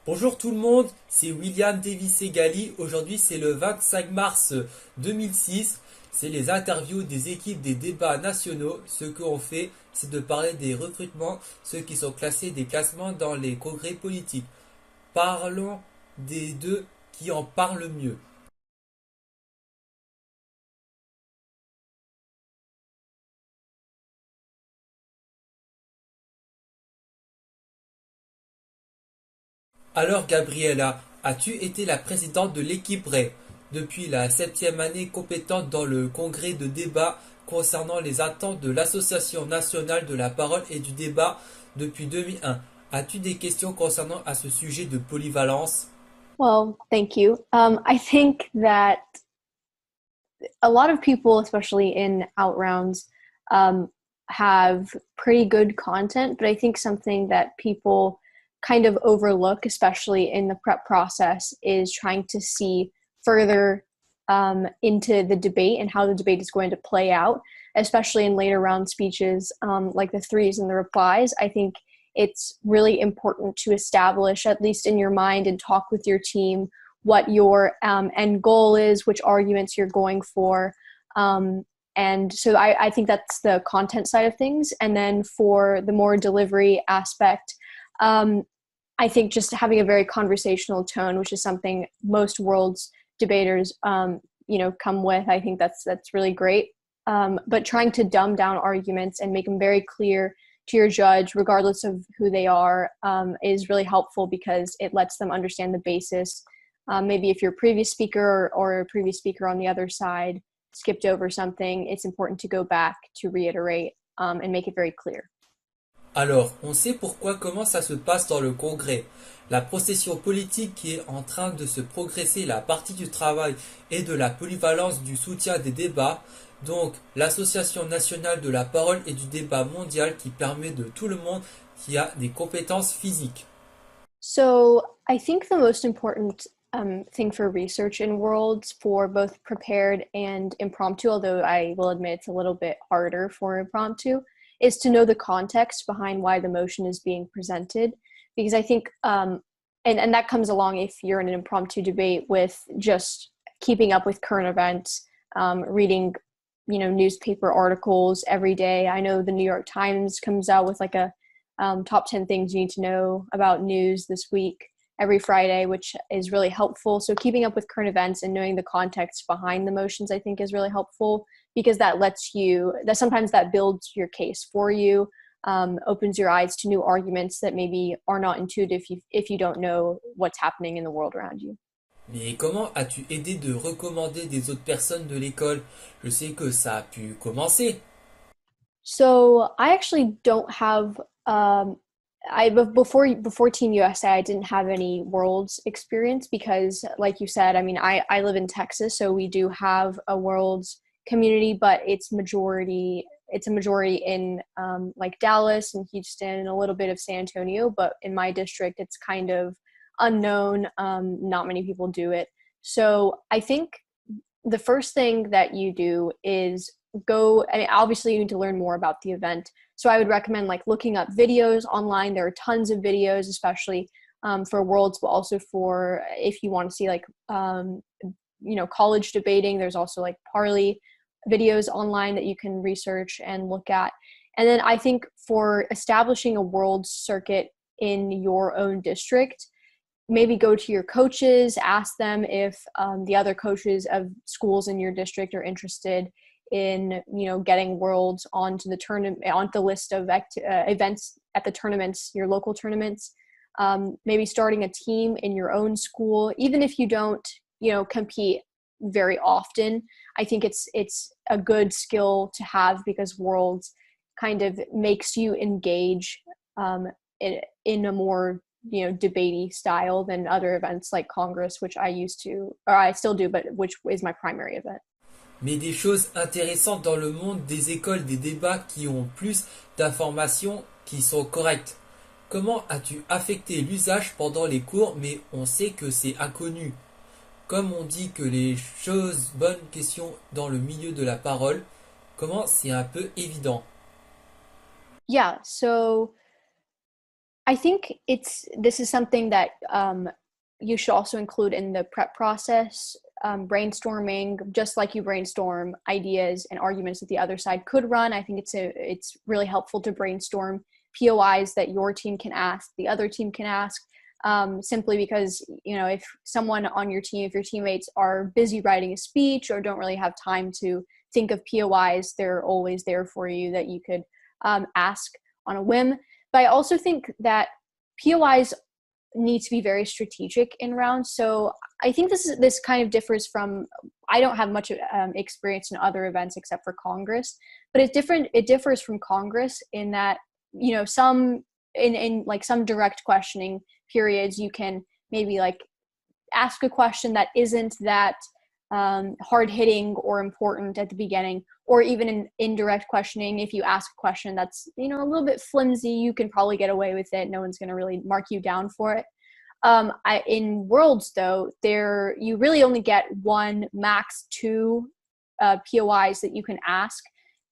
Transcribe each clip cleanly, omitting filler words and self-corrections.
Bonjour tout le monde, c'est William Davis Segali. Aujourd'hui c'est le 25 mars 2006. C'est les interviews des équipes des débats nationaux. Ce qu'on fait, c'est de parler des recrutements, ceux qui sont classés des classements dans les congrès politiques. Parlons des deux qui en parlent mieux. Alors Gabriella, as-tu été la présidente de l'équipe Ray depuis la septième année compétente dans le congrès de débat concernant les attentes de l'Association nationale de la parole et du débat depuis 2001. As-tu des questions concernant à ce sujet de polyvalence? Well, thank you. I think that a lot of people, especially in out rounds, um, have pretty good content, but I think something that people kind of overlook, especially in the prep process, is trying to see further into the debate and how the debate is going to play out, especially in later round speeches like the threes and the replies. I think it's really important to establish, at least in your mind, and talk with your team what your end goal is, which arguments you're going for. And so I think that's the content side of things. And then for the more delivery aspect, um, I think just having a very conversational tone, which is something most world's debaters, come with. I think that's really great. But trying to dumb down arguments and make them very clear to your judge, regardless of who they are, is really helpful because it lets them understand the basis. Maybe if your previous speaker or a previous speaker on the other side skipped over something, it's important to go back to reiterate and make it very clear. Alors, on sait pourquoi comment ça se passe dans le Congrès. La procession politique qui est en train de se progresser, la partie du travail et de la polyvalence du soutien des débats, donc l'Association nationale de la parole et du débat mondial qui permet de tout le monde qui a des compétences physiques. So I think the most important thing for research in worlds for both prepared and impromptu, although I will admit it's a little bit harder for impromptu, is to know the context behind why the motion is being presented. Because I think, and that comes along if you're in an impromptu debate with just keeping up with current events, reading, newspaper articles every day. I know the New York Times comes out with like a top 10 things you need to know about news this week every Friday, which is really helpful. So keeping up with current events and knowing the context behind the motions, I think, is really helpful because that lets you, that sometimes that builds your case for you, opens your eyes to new arguments that maybe are not intuitive if you don't know what's happening in the world around you. Mais comment as-tu aidé de recommander des autres personnes de l'école? Je sais que ça a pu commencer. So I actually don't have I before Team USA I didn't have any worlds experience because like you said, I mean I live in Texas, so we do have a worlds community, but it's a majority in like Dallas and Houston and a little bit of San Antonio, but in my district it's kind of unknown. Not many people do it. So I think the first thing that you do is go, and obviously you need to learn more about the event. So I would recommend like looking up videos online. There are tons of videos, especially for worlds, but also for if you want to see like college debating. There's also like parley videos online that you can research and look at. And then I think for establishing a world circuit in your own district, maybe go to your coaches, ask them if the other coaches of schools in your district are interested in getting worlds onto the tournament, onto the list of events at the tournaments, your local tournaments. Maybe starting a team in your own school, even if you don't compete very often. I think it's a good skill to have because worlds kind of makes you engage in a more debatey style than other events like Congress, which I used to, or I still do, but which is my primary event. Mais des choses intéressantes dans le monde des écoles, des débats qui ont plus d'informations qui sont correctes. Comment as-tu affecté l'usage pendant les cours, mais on sait que c'est inconnu? Comme on dit que les choses, bonnes questions dans le milieu de la parole, comment c'est un peu évident? Yeah, so I think this is something that you should also include in the prep process. Brainstorming, just like you brainstorm ideas and arguments that the other side could run. I think it's really helpful to brainstorm POIs that your team can ask, the other team can ask, simply because, if someone on your team, if your teammates are busy writing a speech or don't really have time to think of POIs, they're always there for you that you could ask on a whim. But I also think that POIs need to be very strategic in rounds. So I think this kind of differs from, I don't have much experience in other events except for Congress, but it differs from Congress in that, some in like some direct questioning periods, you can maybe like ask a question that isn't that hard-hitting or important at the beginning, or even in indirect questioning, if you ask a question that's a little bit flimsy, you can probably get away with it. No one's going to really mark you down for it. In Worlds, though, you really only get one, max two POIs that you can ask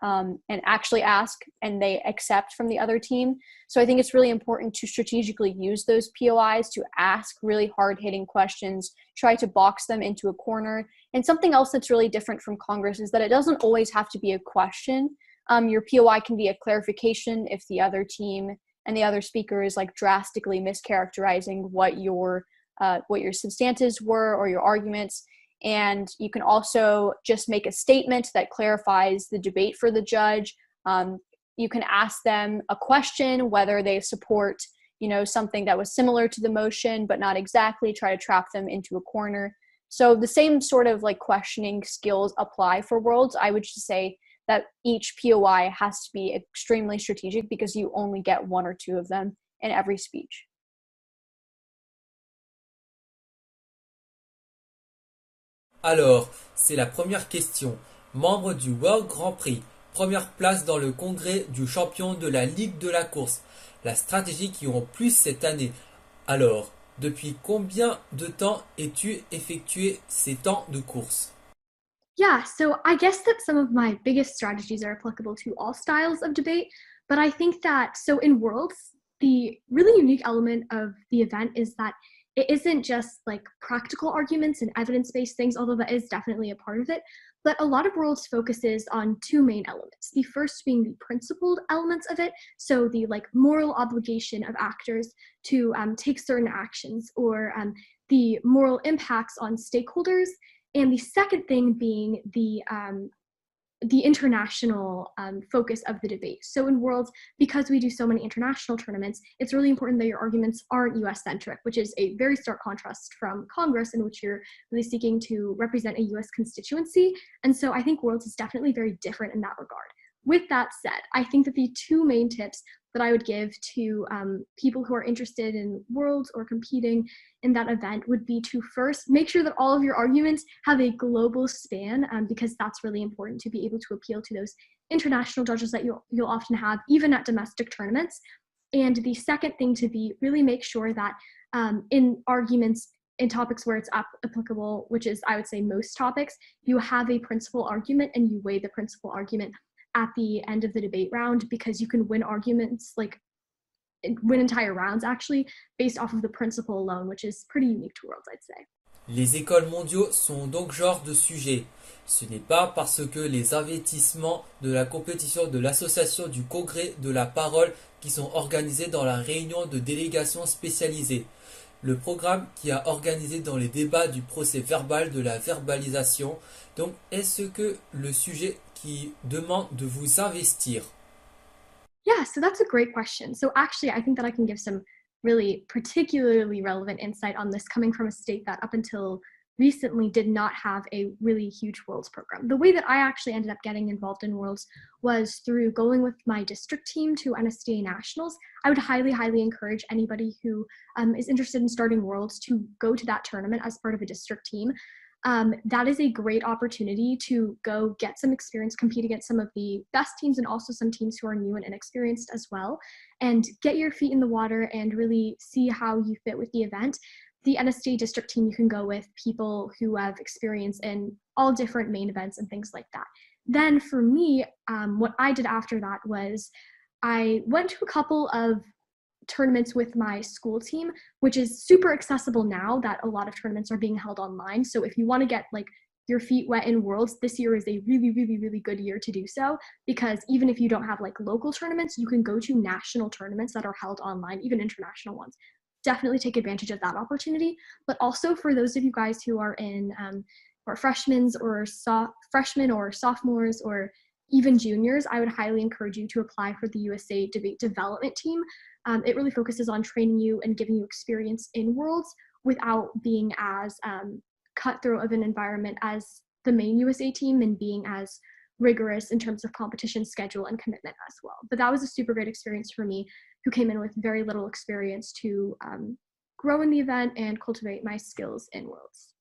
and actually ask, and they accept from the other team. So I think it's really important to strategically use those POIs to ask really hard-hitting questions, try to box them into a corner. And something else that's really different from Congress is that it doesn't always have to be a question. Your POI can be a clarification if the other team and the other speaker is like drastically mischaracterizing what your substantives were or your arguments. And you can also just make a statement that clarifies the debate for the judge. You can ask them a question, whether they support, something that was similar to the motion, but not exactly, try to trap them into a corner. So the same sort of like questioning skills apply for Worlds. I would just say that each POI has to be extremely strategic because you only get one or two of them in every speech. Alors, c'est la première question. Membre du World Grand Prix, première place dans le congrès du champion de la Ligue de la course. La stratégie qui ont plus cette année. Alors, depuis combien de temps as-tu effectué ces temps de course? Yeah, so I guess that some of my biggest strategies are applicable to all styles of debate, but I think that, so in Worlds, the really unique element of the event is that it isn't just like practical arguments and evidence-based things, although that is definitely a part of it, but a lot of Worlds focuses on two main elements. The first being the principled elements of it, so the like moral obligation of actors to take certain actions, or the moral impacts on stakeholders, and the second thing being the international focus of the debate. So in Worlds, because we do so many international tournaments, it's really important that your arguments aren't US-centric, which is a very stark contrast from Congress, in which you're really seeking to represent a US constituency. And so I think Worlds is definitely very different in that regard. With that said, I think that the two main tips that I would give to people who are interested in Worlds or competing in that event would be to first make sure that all of your arguments have a global span, because that's really important to be able to appeal to those international judges that you'll often have even at domestic tournaments. And the second thing to be really make sure that in arguments, in topics where it's applicable, which is I would say most topics, you have a principal argument and you weigh the principal argument at the end of the debate round, because you can win arguments, like win entire rounds actually, based off of the principle alone, which is pretty unique to Worlds, I'd say. Les écoles mondiaux sont donc genre de sujet. Ce n'est pas parce que les investissements de la compétition de l'association du congrès de la parole qui sont organisés dans la réunion de délégations spécialisées. Le programme qui a organisé dans les débats du procès verbal de la verbalisation. Donc, est-ce que le sujet qui demande de vous investir? Yeah, so that's a great question. So actually, I think that I can give some really particularly relevant insight on this, coming from a state that up until recently did not have a really huge Worlds program. The way that I actually ended up getting involved in Worlds was through going with my district team to NSDA Nationals. I would highly, highly encourage anybody who is interested in starting Worlds to go to that tournament as part of a district team. That is a great opportunity to go get some experience, compete against some of the best teams and also some teams who are new and inexperienced as well, and get your feet in the water and really see how you fit with the event. The NSDA district team, you can go with people who have experience in all different main events and things like that. Then for me, what I did after that was I went to a couple of tournaments with my school team, which is super accessible now that a lot of tournaments are being held online. So if you want to get like your feet wet in Worlds, this year is a really, really, really good year to do so, because even if you don't have like local tournaments, you can go to national tournaments that are held online, even international ones. Definitely take advantage of that opportunity. But also for those of you guys who are in or freshmen or sophomores or even juniors, I would highly encourage you to apply for the USA Debate Development Team. It really focuses on training you and giving you experience in Worlds without being as cutthroat of an environment as the main USA team and being as rigorous in terms of competition schedule and commitment as well. But that was a super great experience for me, who came in with very little experience, to grow in the event and cultivate my skills in Worlds.